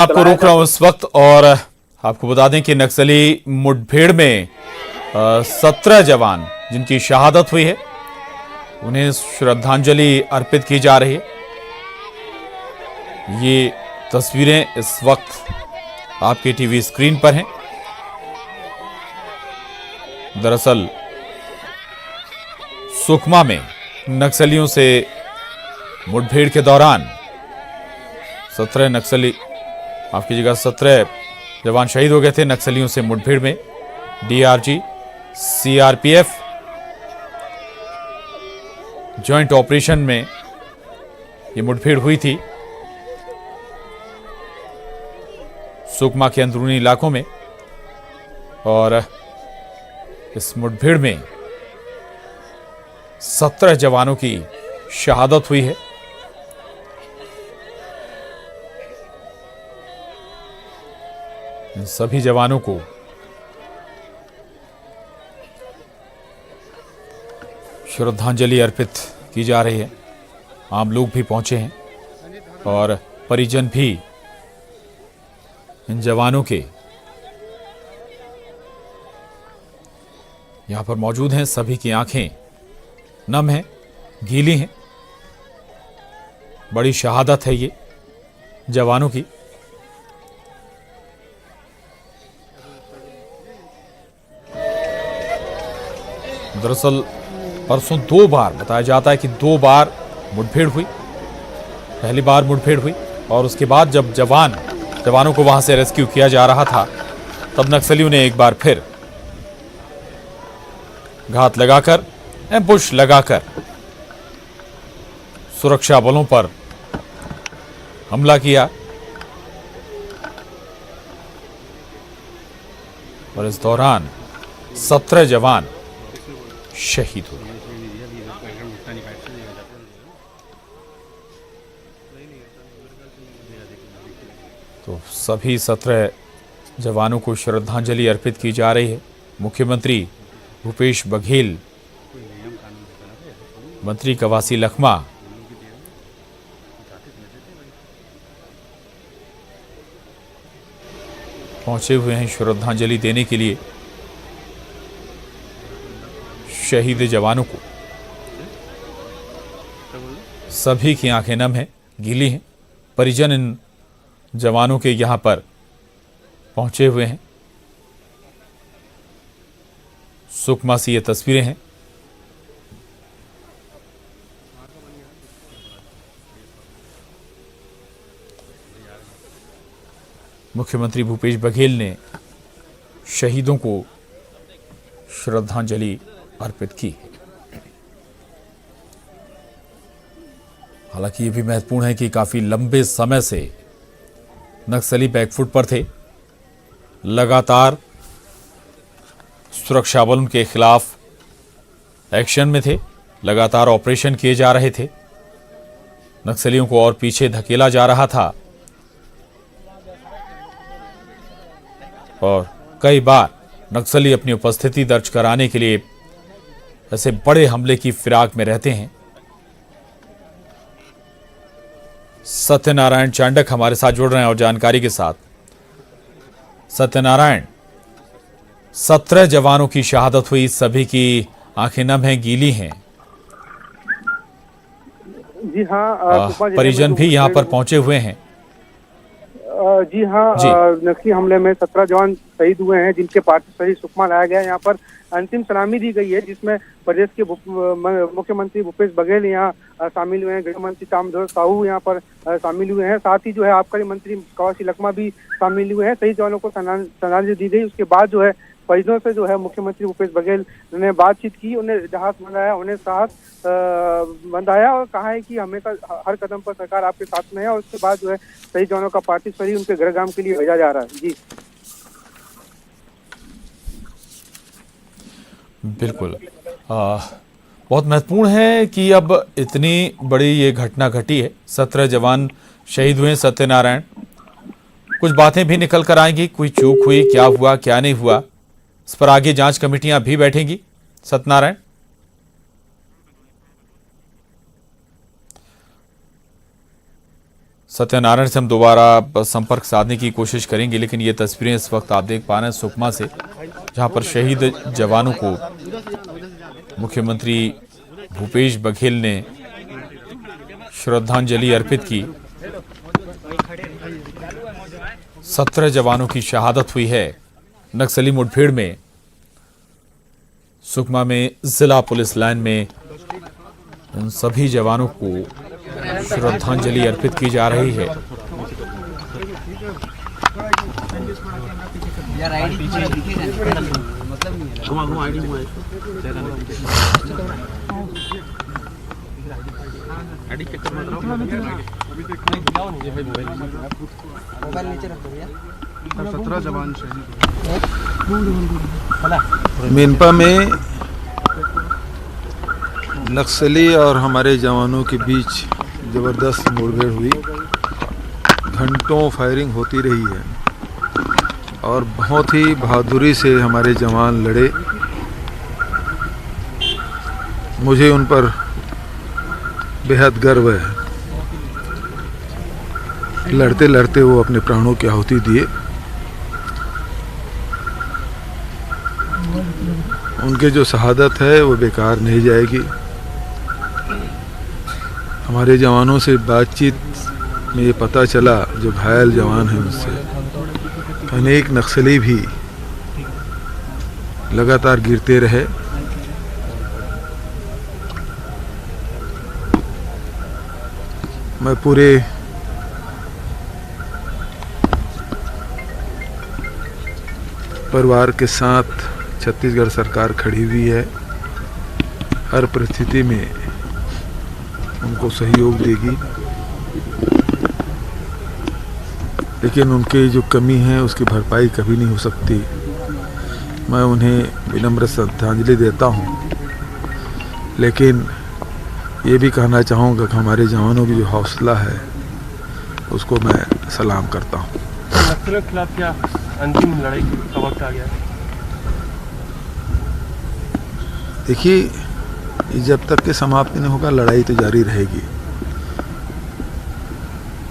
आपको रोक रहा हूं इस वक्त और आपको बता दें कि नक्सली मुठभेड़ में 17 जवान जिनकी शहादत हुई है उन्हें श्रद्धांजलि अर्पित की जा रही है। ये तस्वीरें इस वक्त आपके टीवी स्क्रीन पर हैं। दरअसल सुकमा में नक्सलियों से मुठभेड़ के दौरान 17 नक्सली माफ कीजिएगा 17 जवान शहीद हो गए थे नक्सलियों से मुठभेड़ में। डीआरजी, सीआरपीएफ ज्वाइंट ऑपरेशन में ये मुठभेड़ हुई थी सुकमा के अंदरूनी इलाकों में, और इस मुठभेड़ में 17 जवानों की शहादत हुई है। इन सभी जवानों को श्रद्धांजलि अर्पित की जा रही है। आम लोग भी पहुंचे हैं और परिजन भी इन जवानों के यहां पर मौजूद हैं। सभी की आंखें नम हैं, गीली हैं। बड़ी शहादत है ये जवानों की। दरअसल परसों 2 बार बताया जाता है कि 2 बार मुठभेड़ हुई। पहली बार मुठभेड़ हुई और उसके बाद जब जवानों को वहां से रेस्क्यू किया जा रहा था तब नक्सलियों ने एक बार फिर घात लगाकर, एम्बुश लगाकर सुरक्षा बलों पर हमला किया और इस दौरान 17 जवान शहीद हुए। तो सभी 17 जवानों को श्रद्धांजलि अर्पित की जा रही है। मुख्यमंत्री भूपेश बघेल, मंत्री कवासी लखमा, पहुंचे हुए हैं श्रद्धांजलि देने के लिए शहीद जवानों को। सभी की आंखें नम हैं, गीली हैं। परिजन इन जवानों के यहां पर पहुंचे हुए हैं। सुकमा से ये तस्वीरें हैं। मुख्यमंत्री भूपेश बघेल ने शहीदों को श्रद्धांजलि अर्पित की। हालांकि ये भी महत्वपूर्ण है कि काफी लंबे समय से नक्सली बैकफुट पर थे। लगातार सुरक्षा बल उनके खिलाफ एक्शन में थे, लगातार ऑपरेशन किए जा रहे थे। नक्सलियों को और पीछे धकेला जा रहा था और कई बार नक्सली अपनी उपस्थिति दर्ज कराने के लिए ऐसे बड़े हमले की फिराक में रहते हैं। सत्यनारायण चांडक हमारे साथ जुड़ रहे हैं और जानकारी के साथ। सत्यनारायण, 17 जवानों की शहादत हुई, सभी की आंखें नम हैं, गीली हैं। जी हाँ, परिजन भी यहाँ पर पहुंचे हुए हैं। जी हाँ, नक्सली हमले में 17 जवान शहीद हुए हैं जिनके पार्थिव शरीर सुकमा लाया गया। यहाँ पर अंतिम सलामी दी गई है जिसमें प्रदेश के मुख्यमंत्री भूपेश बघेल यहाँ शामिल हुए हैं, गृह मंत्री ताम्रध्वज साहू यहाँ पर शामिल हुए हैं, साथ ही जो है आबकारी मंत्री कवासी लखमा भी शामिल हुए हैं। शहीद जवानों को श्रद्धांजलि दी गई। उसके बाद जो है परिजनों से जो है मुख्यमंत्री भूपेश बघेल ने बातचीत की, उन्हें जहाज बंधाया, उन्हें साहस बंधाया और कहा है कि हमेशा हर कदम पर सरकार आपके साथ में है। और उसके बाद जो है शहीद जवानों का पार्थिव शरीर उनके गृहग्राम के लिए भेजा जा रहा है। जी बिल्कुल, बहुत महत्वपूर्ण है कि अब इतनी बड़ी ये घटना घटी है। 17 जवान शहीद हुए। सत्यनारायण, कुछ बातें भी निकल कर आएंगी, कोई चूक हुई, क्या हुआ क्या नहीं हुआ, इस पर आगे जांच कमेटियां भी बैठेंगी। सत्यनारायण, सत्यनारायण से हम दोबारा संपर्क साधने की कोशिश करेंगे, लेकिन ये तस्वीरें इस वक्त आप देख पा रहे हैं सुकमा से, जहां पर शहीद जवानों को मुख्यमंत्री भूपेश बघेल ने श्रद्धांजलि अर्पित की। 17 जवानों की शहादत हुई है नक्सली मुठभेड़ में। सुकमा में जिला पुलिस लाइन में उन सभी जवानों को श्रद्धांजलि अर्पित की जा रही है। मिनपा में नक्सली और हमारे जवानों के बीच ज़बरदस्त मुठभेड़ हुई। घंटों फायरिंग होती रही है और बहुत ही बहादुरी से हमारे जवान लड़े। मुझे उन पर बेहद गर्व है। लड़ते लड़ते वो अपने प्राणों की आहुति दिए। उनके जो शहादत है वो बेकार नहीं जाएगी। हमारे जवानों से बातचीत में ये पता चला, जो घायल जवान हैं उनसे, अनेक नक्सली भी लगातार गिरते रहे। मैं पूरे परिवार के साथ छत्तीसगढ़ सरकार खड़ी हुई है। हर परिस्थिति में उनको सहयोग देगी, लेकिन उनकी जो कमी है उसकी भरपाई कभी नहीं हो सकती। मैं उन्हें विनम्र श्रद्धांजलि देता हूं, लेकिन ये भी कहना चाहूँगा कि हमारे जवानों की जो हौसला है उसको मैं सलाम करता हूँ। नक्सलियों के खिलाफ क्या अंतिम लड़ाई का वक्त आ गया? देखिए, जब तक के समाप्ति नहीं होगा लड़ाई तो जारी रहेगी।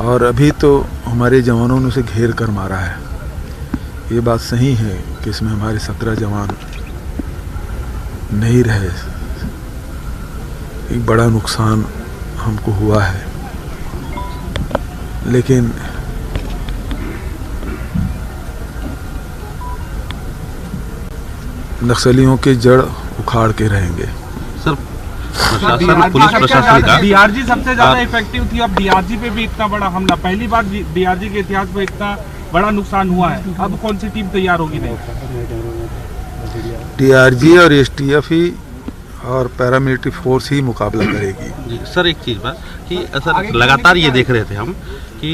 और अभी तो हमारे जवानों ने उसे घेर कर मारा है। ये बात सही है कि इसमें हमारे 17 जवान नहीं रहे। एक बड़ा नुकसान हमको हुआ है, लेकिन नक्सलियों के जड़ उखाड़ के रहेंगे। सर, पुलिस प्रशासन का डीआरजी सबसे ज्यादा इफेक्टिव थी। अब डीआरजी पे भी इतना बड़ा हमला, पहली बार डीआरजी के इतिहास में इतना बड़ा नुकसान हुआ है। अब कौन सी टीम तैयार होगी? नहीं, डीआरजी और एसटीएफ ही और पैरामिलिट्री फोर्स ही मुकाबला करेगी। जी सर, एक चीज़ बात कि सर लगातार ये देख रहे थे हम कि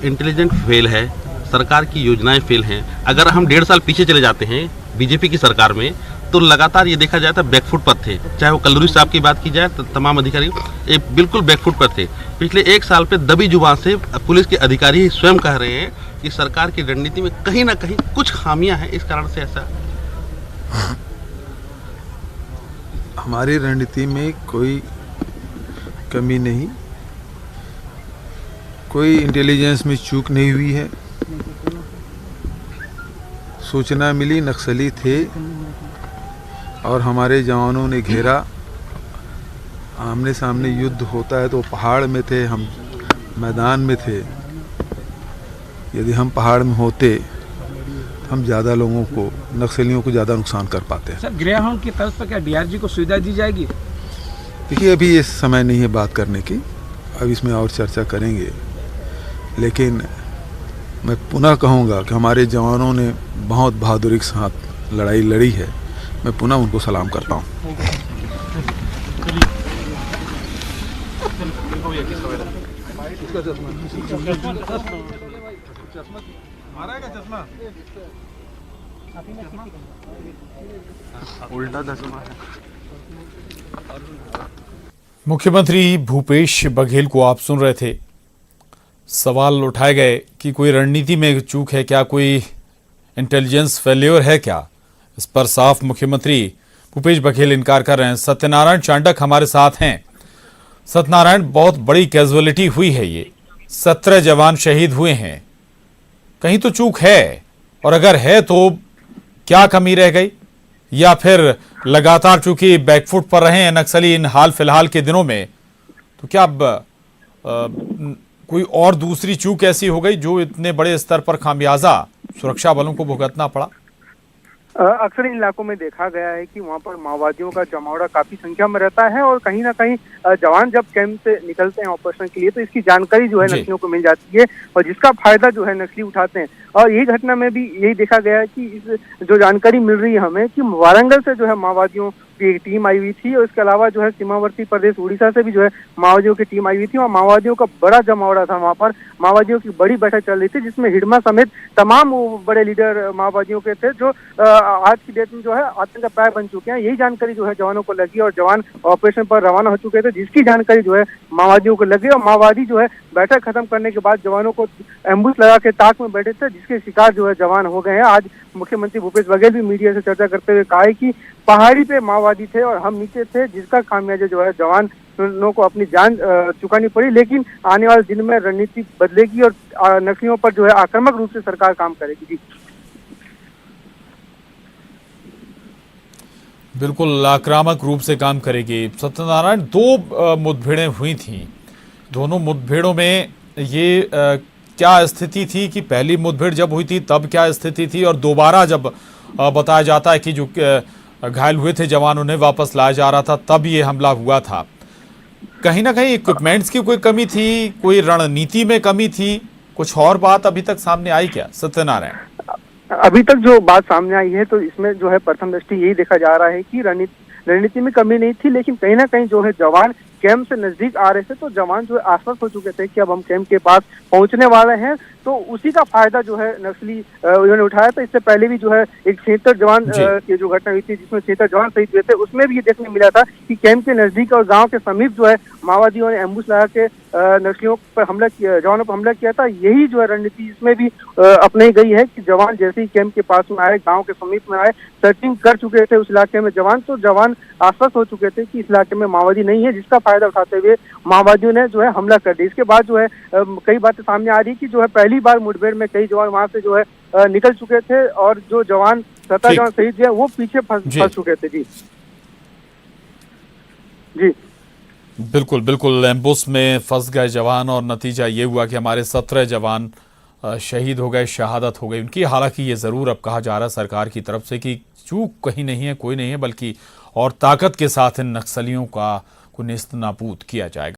इंटेलिजेंट फेल है, सरकार की योजनाएं फेल हैं। अगर हम 1.5 साल पीछे चले जाते हैं बीजेपी की सरकार में, तो लगातार ये देखा जाए तो बैकफुट पर थे। चाहे वो कल्लूरी साहब की बात की जाए तो तमाम अधिकारी एक बिल्कुल बैकफुट पर थे। पिछले 1 साल पे दबी जुबान से पुलिस के अधिकारी स्वयं कह रहे हैं कि सरकार की रणनीति में कहीं ना कहीं कुछ खामियां हैं, इस कारण से ऐसा। हमारी रणनीति में कोई कमी नहीं, कोई इंटेलिजेंस में चूक नहीं हुई है। सूचना मिली नक्सली थे और हमारे जवानों ने घेरा। आमने सामने युद्ध होता है तो पहाड़ में थे, हम मैदान में थे। यदि हम पहाड़ में होते हम ज़्यादा लोगों को, नक्सलियों को ज़्यादा नुकसान कर पाते हैं। सर, ग्रेहाउंड की तर्ज पर क्या डीआरजी को सुविधा दी जाएगी? देखिए, अभी ये समय नहीं है बात करने की, अब इसमें और चर्चा करेंगे। लेकिन मैं पुनः कहूँगा कि हमारे जवानों ने बहुत बहादुरी के साथ लड़ाई लड़ी है। मैं पुनः उनको सलाम करता हूँ। उल्टा चश्मा है। मुख्यमंत्री भूपेश बघेल को आप सुन रहे थे। सवाल उठाए गए कि कोई रणनीति में चूक है क्या, कोई इंटेलिजेंस फेल्योर है क्या। इस पर साफ मुख्यमंत्री भूपेश बघेल इनकार कर रहे हैं। सत्यनारायण चांडक हमारे साथ हैं। सत्यनारायण, बहुत बड़ी कैजुअलिटी हुई है ये, 17 जवान शहीद हुए हैं, कहीं तो चूक है, और अगर है तो क्या कमी रह गई, या फिर लगातार चूंकि बैकफुट पर रहे हैं नक्सली इन हाल फिलहाल के दिनों में, तो क्या अब कोई और दूसरी चूक ऐसी हो गई जो इतने बड़े स्तर पर खामियाजा सुरक्षा बलों को भुगतना पड़ा? अक्सर इन इलाकों में देखा गया है कि वहां पर माओवादियों का जमावड़ा काफी संख्या में रहता है और कहीं ना कहीं जवान जब कैंप से निकलते हैं ऑपरेशन के लिए तो इसकी जानकारी जो है नक्सलियों को मिल जाती है और जिसका फायदा जो है नक्सली उठाते हैं। और यही घटना में भी यही देखा गया है कि इस जो जानकारी मिल रही है हमें कि वारंगल से जो है माओवादियों की एक टीम आई हुई थी और इसके अलावा जो है सीमावर्ती प्रदेश उड़ीसा से भी जो है माओवादियों की टीम आई हुई थी और माओवादियों का बड़ा जमावड़ा था। वहां पर माओवादियों की बड़ी बैठक चल रही थी जिसमें हिडमा समेत तमाम बड़े लीडर माओवादियों के थे जो आज की डेट में जो है आतंक का प्राय बन चुके हैं। यही जानकारी जो है जवानों को लगी और जवान ऑपरेशन पर रवाना हो चुके थे, जिसकी जानकारी जो है माओवादियों को लगी और माओवादी जो है बैठक खत्म करने के बाद जवानों को एम्बुश लगा के ताक में बैठे थे, जिसके शिकार जो है जवान हो गए हैं। आज मुख्यमंत्री भूपेश बघेल भी मीडिया से चर्चा करते हुए कहा है कि पहाड़ी पे माओवादी थे और हम नीचे थे, जिसका खामियाजा जो है जवानों को अपनी जान चुकानी पड़ी। लेकिन आने वाले दिन में रणनीति बदलेगी और नक्सलियों पर जो है आक्रामक रूप से सरकार काम करेगी। जी बिल्कुल आक्रामक रूप से काम करेगी। सत्यनारायण, दो मुठभेड़ें हुई थी, दोनों मुठभेड़ों में ये क्या स्थिति थी कि पहली मुठभेड़ जब हुई थी तब क्या स्थिति थी, और दोबारा जब बताया जाता है कि जो घायल हुए थे जवान उन्हें वापस लाया जा रहा था तब ये हमला हुआ था, कहीं ना कहीं इक्विपमेंट्स की कोई कमी थी, कोई रणनीति में कमी थी, कुछ और बात अभी तक सामने आई क्या सत्यनारायण? अभी तक जो बात सामने आई है तो इसमें जो है प्रथम दृष्टि यही देखा जा रहा है कि रणनीति में कमी नहीं थी, लेकिन कहीं ना कहीं जो है जवान कैंप से नजदीक आ रहे थे तो जवान जो है आश्वस्त हो चुके थे कि अब हम कैंप के पास पहुंचने वाले हैं, तो उसी का फायदा जो है नक्सली उन्होंने उठाया था। इससे पहले भी जो है एक 76 जवान की जो घटना हुई थी जिसमें 76 जवान शहीद हुए थे, उसमें भी ये देखने मिला था कि कैंप के नजदीक और गांव के समीप जो है माओवादियों ने एम्बुश लगा के नक्सलियों पर हमला किया, जवानों पर हमला किया था। यही जो है रणनीति इसमें भी अपनाई गई है कि जवान जैसे ही कैंप के पास में आए, गाँव के समीप में आए, सर्चिंग कर चुके थे उस इलाके में जवान, तो जवान आश्वस्त हो चुके थे कि इस इलाके में माओवादी नहीं है, जिसका फायदा उठाते हुए माओवादियों ने जो है हमला कर दिया। इसके बाद जो है कई बातें सामने आ रही कि जो है पहली बार मुठभेड़ में कई जवान वहां से जो है निकल चुके थे और जो जवान 17 जवान शहीद हुए वो पीछे फंस चुके थे। जी जी बिल्कुल बिल्कुल, एम्बुश में फंस गए जवान और नतीजा ये हुआ कि हमारे 17 जवान शहीद हो गए, शहादत हो गई उनकी। हालांकि ये ज़रूर अब कहा जा रहा है सरकार की तरफ से कि चूक कहीं नहीं है, कोई नहीं है, बल्कि और ताकत के साथ इन नक्सलियों का को नेस्तनाबूद किया जाएगा।